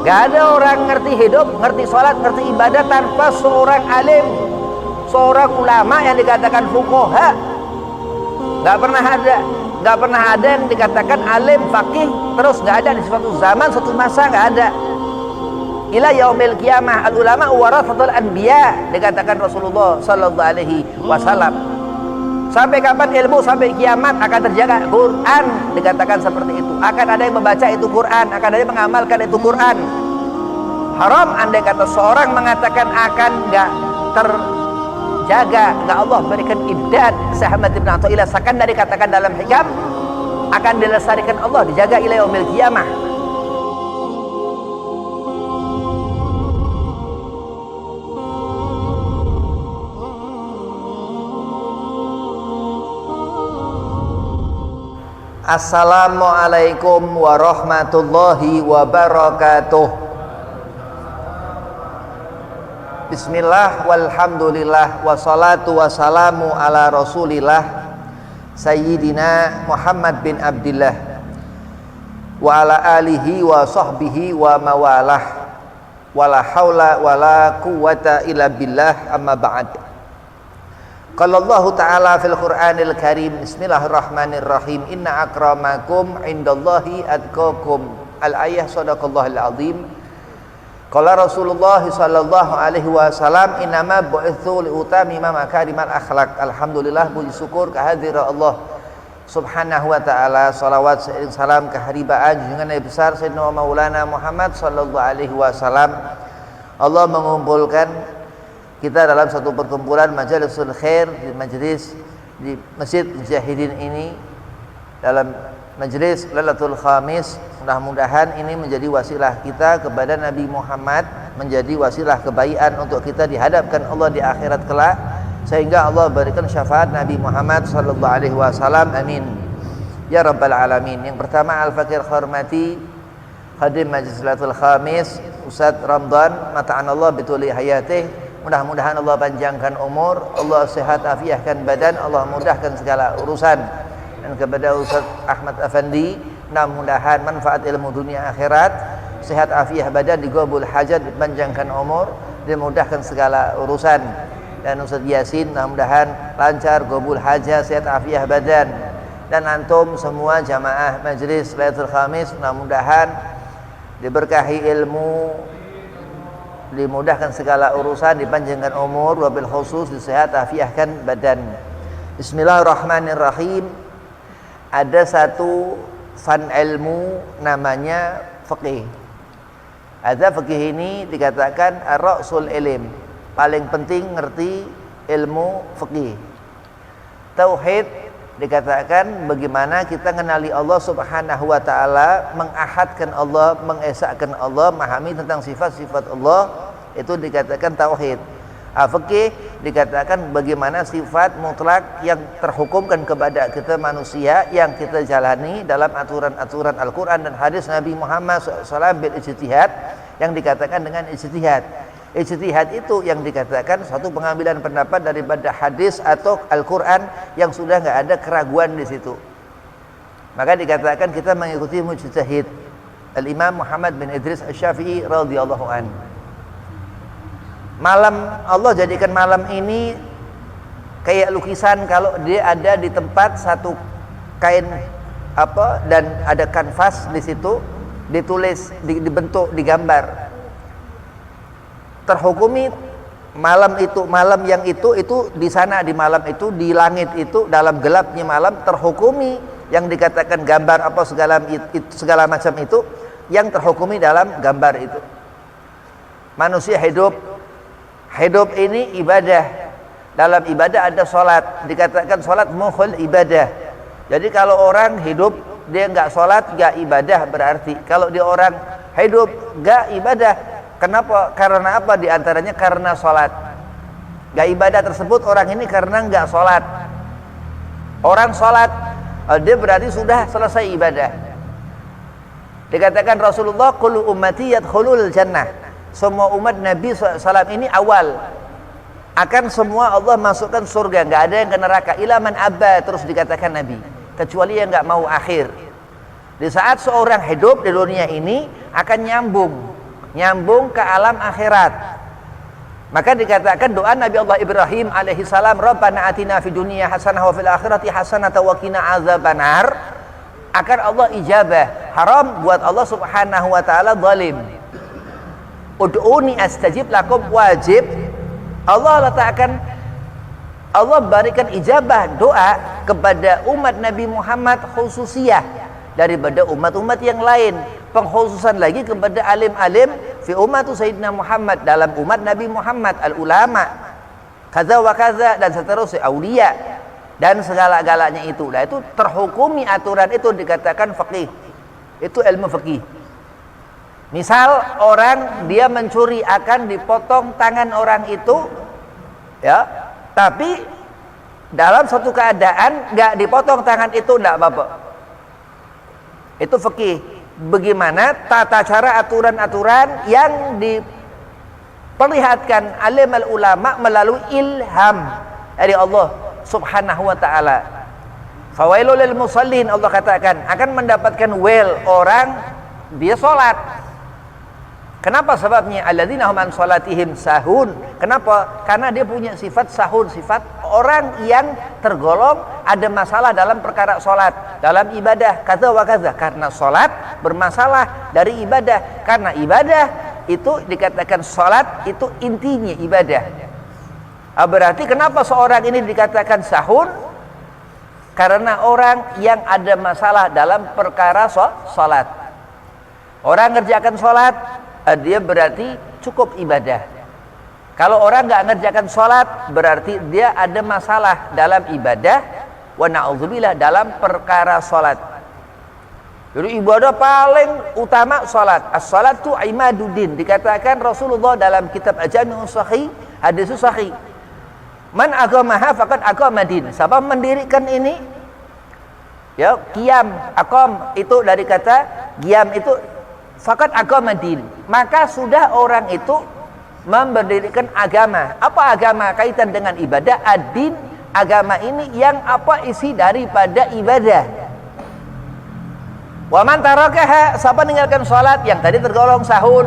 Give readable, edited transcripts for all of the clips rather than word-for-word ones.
Gak ada orang ngerti hidup, ngerti sholat, ngerti ibadah tanpa seorang alim, seorang ulama yang dikatakan fuqaha. Gak pernah ada yang dikatakan alim, faqih terus gak ada di suatu zaman, suatu masa gak ada. Ila yaumil qiyamah al ulama warathatul anbiya, dikatakan Rasulullah sallallahu alaihi wasallam. Sampai kapan ilmu? Sampai kiamat akan terjaga. Quran dikatakan seperti itu. Akan ada yang membaca itu Quran, akan ada yang mengamalkan itu Quran. Haram andai kata seorang mengatakan akan gak terjaga, gak Allah berikan ibdad. Sahabat Ibn Athaillah Sakandari dikatakan dalam hikam, akan dilestarikan Allah, dijaga ila yaumil qiyamah. Assalamualaikum warahmatullahi wabarakatuh. Bismillah walhamdulillah wassalatu wassalamu ala rasulillah Sayyidina Muhammad bin Abdillah wa ala alihi wa sahbihi wa mawalah wala hawla wala quwwata illa billah, amma ba'd. Qala Allah Ta'ala fil Qur'anil Karim, bismillahirrahmanirrahim, inna akramakum indallahi atqakum. Al-ayah, sadaqallahul azim. Qala Rasulullah sallallahu alaihi wasallam, innama bu'itsu liutamima makarimal akhlaq. Alhamdulillah, puji syukur kehadirat Allah subhanahu wa ta'ala. Salawat seiring salam keharibaan junjungan Nabi besar Sayyidina Maulana Muhammad sallallahu alaihi wasallam. Allah mengumpulkan kita dalam satu perkumpulan majalisul khair di majelis di Masjid Mujahidin ini, dalam majelis Lailatul Khamis. Mudah-mudahan ini menjadi wasilah kita kepada Nabi Muhammad, menjadi wasilah kebaikan untuk kita dihadapkan Allah di akhirat kelak, sehingga Allah berikan syafaat Nabi Muhammad sallallahu alaihi wasallam. Amin ya rabbal alamin. Yang pertama, al-fakir hormati khadim Majlis Lailatul Khamis Ustaz Ramdan, mata'anallah bituli hayatih. Mudah-mudahan Allah panjangkan umur, Allah sehat afiahkan badan, Allah mudahkan segala urusan. Dan kepada Ustaz Ahmad Afandi, mudah-mudahan manfaat ilmu dunia akhirat, sehat afiah badan, digabul hajat, dipanjangkan umur, dimudahkan segala urusan. Dan Ustaz Yasin, mudah-mudahan lancar gabul hajat, sehat afiah badan. Dan antum semua jamaah Majelis Lailatul Khamis, mudah-mudahan diberkahi ilmu, dimudahkan segala urusan, dipanjangkan umur, wabil khusus disehat afiahkan badan. Bismillahirrahmanirrahim. Ada satu fan ilmu namanya fikih. Ada fikih ini dikatakan ar-ra'sul ilm, paling penting ngerti ilmu fikih. Tauhid dikatakan bagaimana kita mengenali Allah subhanahu wa ta'ala, mengahadkan Allah, mengesahkan Allah, memahami tentang sifat-sifat Allah, itu dikatakan tauhid. Fikih dikatakan bagaimana sifat mutlak yang terhukumkan kepada kita manusia, yang kita jalani dalam aturan-aturan Al-Quran dan hadis Nabi Muhammad SAW bil ijtihad, yang dikatakan dengan ijtihad. Ijtihad itu yang dikatakan suatu pengambilan pendapat daripada hadis atau Al-Quran yang sudah nggak ada keraguan di situ. Maka dikatakan kita mengikuti mujtahid. Al-Imam Muhammad bin Idris Asy-Syafi'i radhiyallahu an. Malam, Allah jadikan malam ini kayak lukisan. Kalau dia ada di tempat satu kain dan ada kanvas di situ, ditulis, dibentuk, digambar. Terhukumi malam itu, malam yang itu di sana, di malam itu, di langit itu, dalam gelapnya malam, terhukumi yang dikatakan gambar apa segala macam itu, yang terhukumi dalam gambar itu. Manusia hidup ini ibadah. Dalam ibadah ada sholat, dikatakan sholat mukhul ibadah. Jadi kalau orang hidup dia nggak sholat, nggak ibadah berarti. Kalau dia orang hidup nggak ibadah, kenapa? Karena apa? Di antaranya karena sholat. Gak ibadah tersebut orang ini karena gak sholat. Orang sholat, dia berarti sudah selesai ibadah. Dikatakan Rasulullah, kullu ummati yadkhulul jannah. Semua umat Nabi SAW ini awal. Akan semua Allah masukkan surga. Gak ada yang ke neraka. Ila man abba, terus dikatakan Nabi. Kecuali yang gak mau akhir. Di saat seorang hidup di dunia ini akan nyambung. nyambung ke alam akhirat. Maka dikatakan doa Nabi Allah Ibrahim alaihi salam, Rabbana atina fid dunya hasanah wa fil akhirati hasanah wa qina azabannar, akan Allah ijabah. Haram buat Allah Subhanahu wa taala zalim. Ud'uni astajib lakum, wajib Allah letakkan, Allah berikan ijabah doa kepada umat Nabi Muhammad khususiyah daripada umat-umat yang lain. Pengkhususan lagi kepada alim-alim fi ummatu Sayyidina Muhammad, dalam umat Nabi Muhammad, al-ulama kaza wa kaza dan seterusnya, aulia dan segala-galanya itu. Nah, itu terhukumi aturan itu dikatakan faqih. Itu ilmu fikih. Misal orang dia mencuri, akan dipotong tangan orang itu, ya, tapi dalam suatu keadaan nggak dipotong tangan itu nggak apa-apa. Itu fikih. Bagaimana tata cara aturan-aturan yang diperlihatkan alim al-ulama melalui ilham dari Allah Subhanahu wa taala. Fawailul lil musallin, Allah katakan akan mendapatkan wail orang dia salat. Kenapa sebabnya? Alladzina hum an salatihim sahun. Kenapa? Karena dia punya sifat sahun, sifat orang yang tergolong ada masalah dalam perkara salat, dalam ibadah kaza wa kaza. Karena salat bermasalah dari ibadah. Karena ibadah itu dikatakan salat itu intinya ibadah. Berarti kenapa seorang ini dikatakan sahun? Karena orang yang ada masalah dalam perkara salat. Orang ngerjakan salat, dia berarti cukup ibadah. Kalau orang nggak ngerjakan sholat, berarti dia ada masalah dalam ibadah, wa na'udzubillah, dalam perkara sholat. Jadi ibadah paling utama sholat. As-sholatu imaduddin, dikatakan Rasulullah dalam kitab Al-Jami' Sahih, hadis sahih, man agamaha faqad agamadin. Siapa mendirikan ini, ya, qiyam, aqam itu dari kata qiyam itu faqad agamadin, maka sudah orang itu mendirikan agama. Apa agama? Kaitan dengan ibadah. Ad-din, agama ini yang apa isi daripada ibadah. Wa man tarakaha, siapa meninggalkan salat, yang tadi tergolong sahun,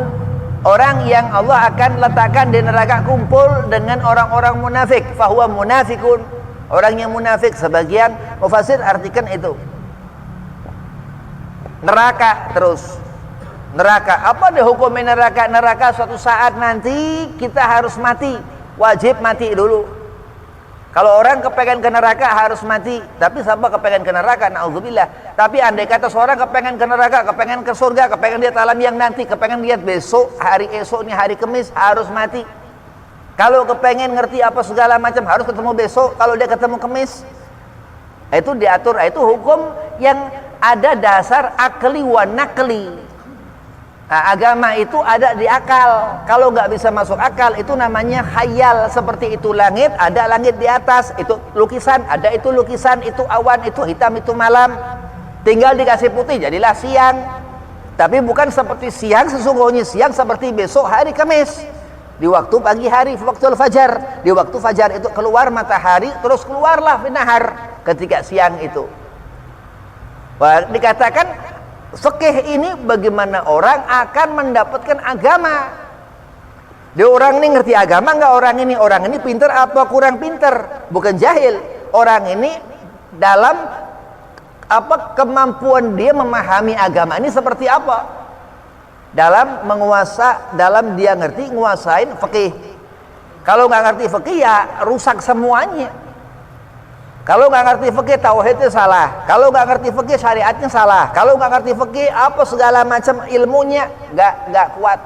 orang yang Allah akan letakkan di neraka kumpul dengan orang-orang munafik. Fahuwa munafikun, orang yang munafik. Sebagian mufassir artikan itu neraka terus. Neraka, apa dihukumi neraka? Neraka suatu saat nanti kita harus mati, wajib mati dulu. Kalau orang kepengen ke neraka harus mati, tapi siapa kepengen ke neraka? Na'udzubillah. Tapi andai kata seorang kepengen ke neraka, kepengen ke surga, kepengen lihat alam yang nanti, kepengen lihat besok, hari esoknya hari Kamis, harus mati. Kalau kepengen ngerti apa segala macam, harus ketemu besok. Kalau dia ketemu Kamis, itu diatur. Itu hukum yang ada dasar akli wa nakli. Nah, agama itu ada di akal. Kalau nggak bisa masuk akal, itu namanya khayal. Seperti itu langit, ada langit di atas, itu lukisan, ada itu lukisan, itu awan, itu hitam, itu malam. Tinggal dikasih putih, jadilah siang. Tapi bukan seperti siang, sesungguhnya siang seperti besok hari Kamis. Di waktu pagi hari, waktu fajar. Di waktu fajar itu keluar matahari, terus keluarlah nahar ketika siang itu. Wah, dikatakan fikih ini bagaimana orang akan mendapatkan agama. Dia orang ini ngerti agama nggak? Orang ini pintar apa kurang pintar? Bukan jahil. Orang ini dalam apa kemampuan dia memahami agama ini seperti apa? Dalam dalam dia ngerti nguasain fikih. Kalau nggak ngerti fikih ya rusak semuanya. Kalau nggak ngerti fikih, tauhidnya salah. Kalau nggak ngerti fikih, syariatnya salah. Kalau nggak ngerti fikih, apa segala macam ilmunya nggak kuat.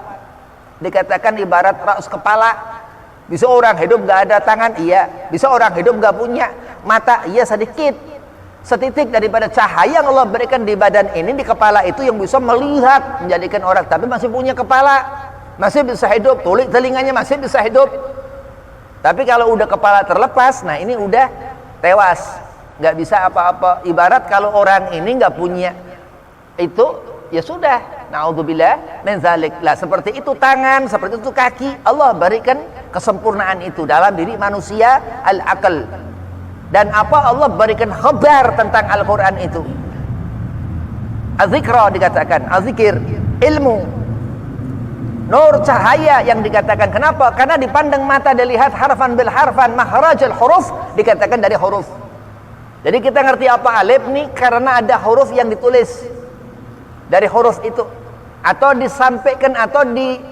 Dikatakan ibarat raus kepala. Bisa orang hidup nggak ada tangan, iya. Bisa orang hidup nggak punya mata, iya, sedikit. Setitik daripada cahaya yang Allah berikan di badan ini, di kepala itu yang bisa melihat, menjadikan orang. Tapi masih punya kepala, masih bisa hidup. Telinganya masih bisa hidup. Tapi kalau udah kepala terlepas, nah ini udah tewas, nggak bisa apa-apa. Ibarat kalau orang ini nggak punya itu, ya sudah, naudzubillah min dzalik. Lah seperti itu tangan, seperti itu kaki, Allah berikan kesempurnaan itu dalam diri manusia, al-aql. Dan apa Allah berikan khabar tentang Al-Quran itu. Az-zikra dikatakan, az-zikir, ilmu. nur cahaya yang dikatakan. Kenapa? Karena dipandang mata dilihat harfan bil harfan, makhrajul huruf dikatakan dari huruf. Jadi kita ngerti apa alif nih karena ada huruf yang ditulis dari huruf itu, atau disampaikan atau diragakan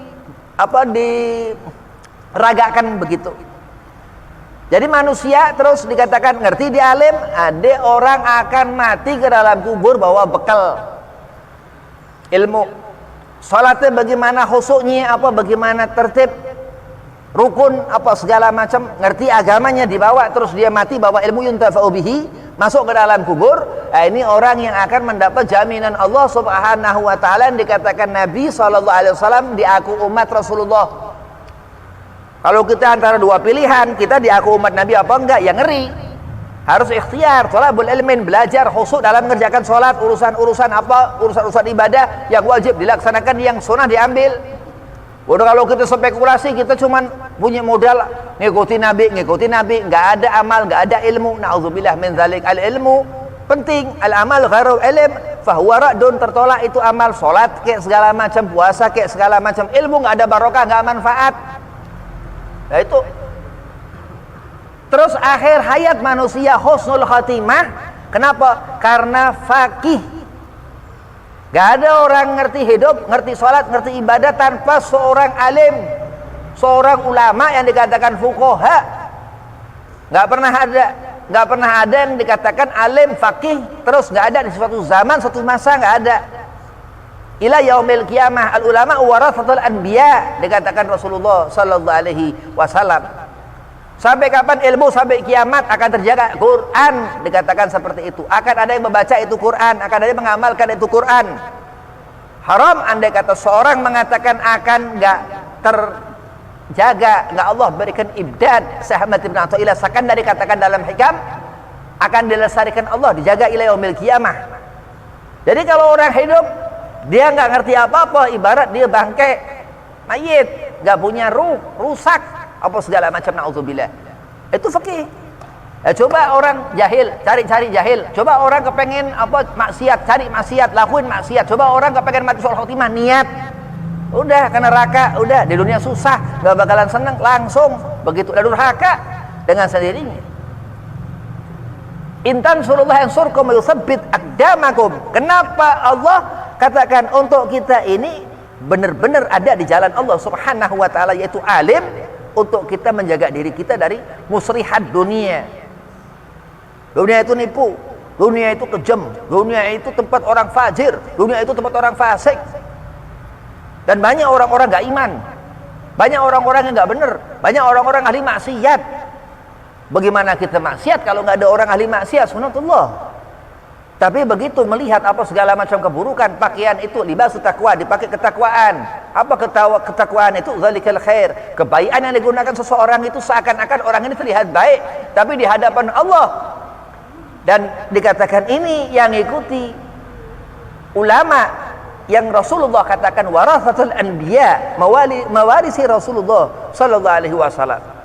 begitu. Jadi manusia terus dikatakan ngerti di alim, ada orang akan mati ke dalam kubur bawa bekal ilmu. Salatnya bagaimana khusyuknya, apa bagaimana tertib, rukun apa segala macam, ngerti agamanya dibawa, terus dia mati bawa ilmu yuntafa'u bihi, masuk ke dalam kubur. Nah, ini orang yang akan mendapat jaminan Allah Subhanahu wa taala, yang dikatakan Nabi SAW, diaku umat Rasulullah. Kalau kita antara dua pilihan, kita diaku umat Nabi apa enggak, ya ngeri. Harus ikhtiar, thalabul ilmin, belajar khusyuk dalam mengerjakan sholat, urusan-urusan apa, urusan-urusan ibadah yang wajib dilaksanakan, yang sunnah diambil. Udah, kalau kita spekulasi, kita cuman punya modal ngikuti Nabi, nggak ada amal, nggak ada ilmu. Na'udzubillah min dzalik. Al ilmu penting, al amal ghairu ilm fahuwa ra'dun, tertolak itu amal. Sholat kayak segala macam, puasa kayak segala macam, ilmu nggak ada barokah, nggak manfaat. Nah itu. Terus akhir hayat manusia husnul khatimah. Kenapa? Karena faqih. Gak ada orang ngerti hidup, ngerti sholat, ngerti ibadah tanpa seorang alim, seorang ulama yang dikatakan fuqaha. Gak pernah ada yang dikatakan alim, faqih, terus gak ada di suatu zaman, suatu masa, gak ada. Ila yaumil qiyamah al ulama warathatul anbiya, dikatakan Rasulullah sallallahu alaihi wasallam. Sampai kapan ilmu? Sampai kiamat akan terjaga. Quran dikatakan seperti itu. Akan ada yang membaca itu Quran, akan ada yang mengamalkan itu Quran. Haram andai kata seorang mengatakan akan enggak terjaga, enggak Allah berikan ibdad. Sahabat Ibn Athaillah Sakandari dikatakan dalam hikam, akan dilestarikan Allah, dijaga ila yaumil qiyamah. Jadi kalau orang hidup dia nggak ngerti apa-apa, ibarat dia bangkai mayit, nggak punya ruh, rusak apa segala macam, naudzubillah. Itu fikih. Ya, coba orang jahil cari jahil, coba orang kepengen apa maksiat, cari maksiat, lakuin maksiat. Coba orang kepengen mati sul khotimah, niat udah ke neraka, udah di dunia susah, nggak bakalan seneng, langsung begitu udah durhaka dengan sendirinya. Intan surullah yang surkum yusabbit aqdamakum. Kenapa Allah katakan untuk kita ini benar-benar ada di jalan Allah Subhanahu wa taala, yaitu alim, untuk kita menjaga diri kita dari musrihat dunia. Dunia itu nipu, dunia itu kejam, dunia itu tempat orang fajir, dunia itu tempat orang fasik. Dan banyak orang-orang gak iman, banyak orang-orang yang gak benar, banyak orang-orang ahli maksiat. Bagaimana kita maksiat kalau nggak ada orang ahli maksiat? Sunatullah. Tapi begitu melihat apa segala macam keburukan, pakaian itu libas taqwa, dipakai ketakwaan. Apa ketakwaan itu? Zalikal khair. Kebaikan yang digunakan seseorang itu seakan-akan orang ini terlihat baik, tapi di hadapan Allah. Dan dikatakan ini yang ikuti ulama yang Rasulullah katakan warathatul anbiya, mewarisi Rasulullah sallallahu alaihi wasallam.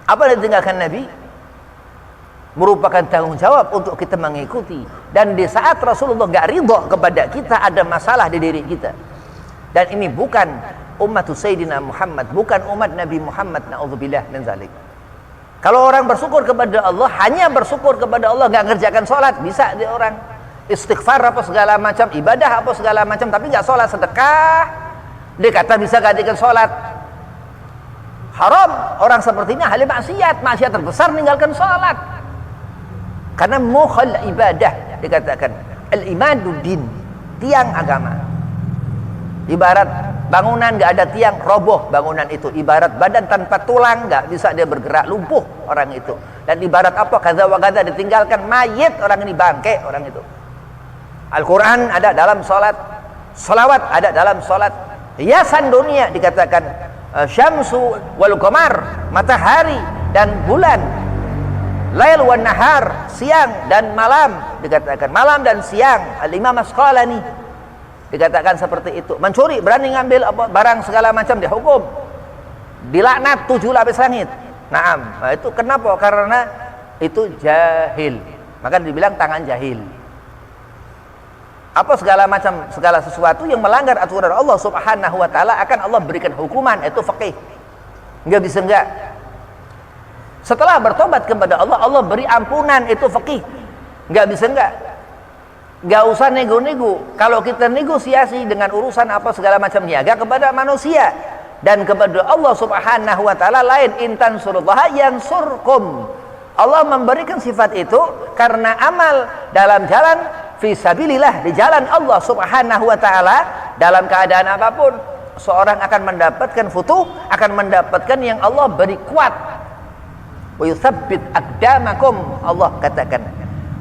Apa yang ditinggalkan Nabi merupakan tanggung jawab untuk kita mengikuti. Dan di saat Rasulullah gak ridho kepada kita, ada masalah di diri kita. Dan ini bukan umat Sayyidina Muhammad, bukan umat Nabi Muhammad, na'udzubillah min zalik. Kalau orang bersyukur kepada Allah, hanya bersyukur kepada Allah, gak ngerjakan sholat, bisa dia orang istighfar apa segala macam, ibadah apa segala macam, tapi gak sholat, sedekah, dia kata bisa gantikan sholat. Haram orang sepertinya ahli maksiat, maksiat terbesar meninggalkan sholat. Karena mukhal ibadah, dikatakan al-imanu din, tiang agama. Ibarat bangunan nggak ada tiang, roboh bangunan itu. Ibarat badan tanpa tulang, nggak bisa dia bergerak, lumpuh orang itu. Dan ibarat apa? Kaza wa kaza, ditinggalkan mayit orang ini, bangkai orang itu. Al-Quran ada dalam sholat, salawat ada dalam sholat, hiasan dunia dikatakan syamsu wal qamar, matahari dan bulan, lail wan nahar, siang dan malam, dikatakan malam dan siang. Al-Imam Asqalani dikatakan seperti itu. Mencuri, berani ngambil apa barang segala macam, dihukum, dilaknat 7 lapis langit. Nah, itu kenapa? Karena itu jahil, maka dibilang tangan jahil. apa segala sesuatu yang melanggar aturan Allah Subhanahu wa taala akan Allah berikan hukuman, itu faqih. Enggak bisa enggak. Setelah bertobat kepada Allah, Allah beri ampunan, itu faqih. Enggak bisa enggak. Enggak usah nego-nego. Kalau kita negosiasi dengan urusan apa segala macam niaga kepada manusia dan kepada Allah Subhanahu wa taala lain, intan surullaha yansurkum. Allah memberikan sifat itu karena amal dalam jalan fisabilillah, di jalan Allah Subhanahu wa taala, dalam keadaan apapun seorang akan mendapatkan futuh, akan mendapatkan yang Allah beri kuat. Wa yutsabbit aqdamakum, Allah katakan.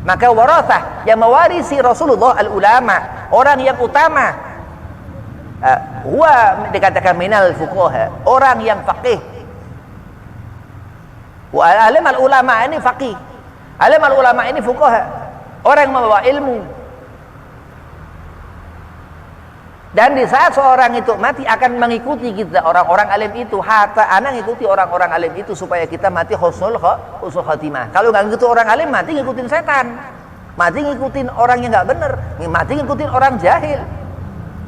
Maka warathah yang mewarisi Rasulullah al-ulama, orang yang utama, huwa dikatakan minal fuqaha, orang yang faqih. Wa alim al-ulama ini faqih, alim al-ulama ini fuqaha, orang yang membawa ilmu. Dan di saat seorang itu mati akan mengikuti kita orang-orang alim itu. Hatta anak ngikuti orang-orang alim itu supaya kita mati husnul khatimah. Kalau nggak ngikutin orang alim, mati ngikutin setan, mati ngikutin orang yang nggak benar, mati ngikutin orang jahil.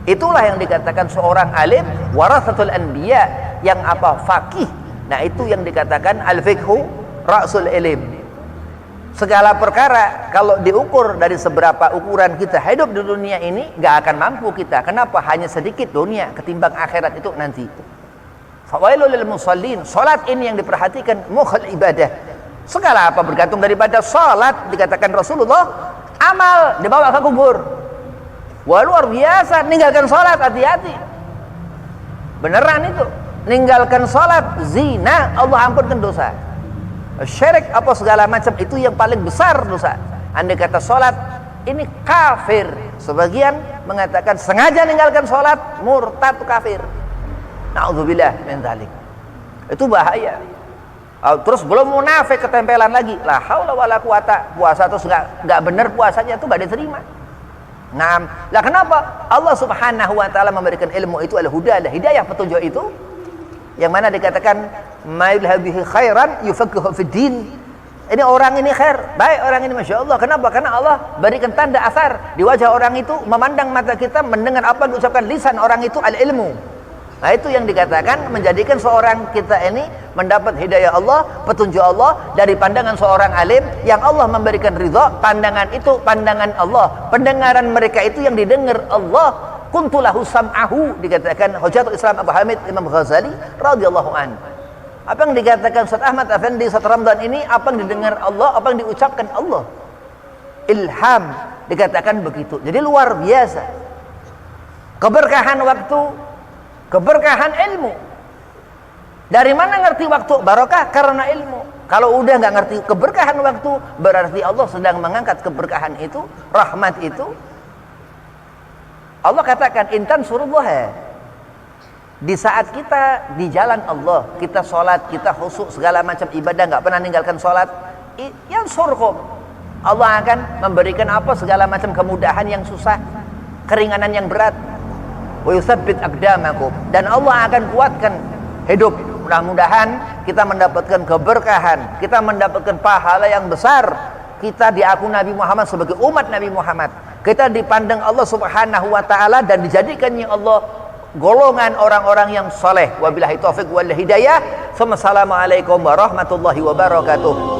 Itulah yang dikatakan seorang alim warathatul anbiya, yang apa? Faqih. Nah, itu yang dikatakan al-fiqhu ra'sul ilm. Segala perkara kalau diukur dari seberapa ukuran kita hidup di dunia ini, gak akan mampu kita. Kenapa? Hanya sedikit dunia ketimbang akhirat itu nanti. Fawailul lil musallin, salat ini yang diperhatikan mukhal ibadah. Segala apa bergantung daripada salat, dikatakan Rasulullah, amal dibawa ke kubur. Wah, luar biasa, ninggalkan salat hati-hati. Beneran itu. Ninggalkan salat zina, Allah ampunkan dosa. Syirik apa segala macam itu yang paling besar dosa. Andai kata salat ini kafir, sebagian mengatakan sengaja meninggalkan salat murtad, kafir. Nauzubillah min dzalik. Itu bahaya. Terus belum munafik, ketempelan lagi. La haula wala quwata. Puasa terus enggak benar, puasanya itu enggak diterima. Nah, lah kenapa? Allah Subhanahu wa taala memberikan ilmu itu al-huda, hidayah, petunjuk itu, yang mana dikatakan mailhabihi khairan yufaqihu fid din. Ini orang ini khair, baik orang ini, masya Allah. Kenapa? Karena Allah berikan tanda asar di wajah orang itu, memandang mata kita, mendengar apa yang diucapkan lisan orang itu, al-ilmu. Nah, itu yang dikatakan menjadikan seorang kita ini mendapat hidayah Allah, petunjuk Allah dari pandangan seorang alim yang Allah memberikan ridha. Pandangan itu pandangan Allah, pendengaran mereka itu yang didengar Allah. Kuntulahu sam'ahu, dikatakan Hujatul Islam Abu Hamid Imam Ghazali radhiyallahu an. Apa yang dikatakan Ustaz Ahmad Effendi saat Ramadan ini, apa yang didengar Allah, apa yang diucapkan Allah. Ilham, dikatakan begitu. Jadi luar biasa. Keberkahan waktu, keberkahan ilmu. Dari mana ngerti waktu? Barokah karena ilmu. Kalau udah nggak ngerti keberkahan waktu, berarti Allah sedang mengangkat keberkahan itu, rahmat itu. Allah katakan intan surullah. Di saat kita di jalan Allah, kita sholat, kita khusyuk, segala macam ibadah, nggak pernah ninggalkan sholat, yang surkum, Allah akan memberikan apa segala macam kemudahan yang susah, keringanan yang berat. Wa yutsabbit aqdamakum, dan Allah akan kuatkan hidup. Mudah-mudahan kita mendapatkan keberkahan, kita mendapatkan pahala yang besar. Kita diakui Nabi Muhammad sebagai umat Nabi Muhammad. Kita dipandang Allah Subhanahu wa taala dan dijadikannya Allah golongan orang-orang yang saleh. Wabillahi taufiq wal hidayah. Assalamualaikum warahmatullahi wabarakatuh.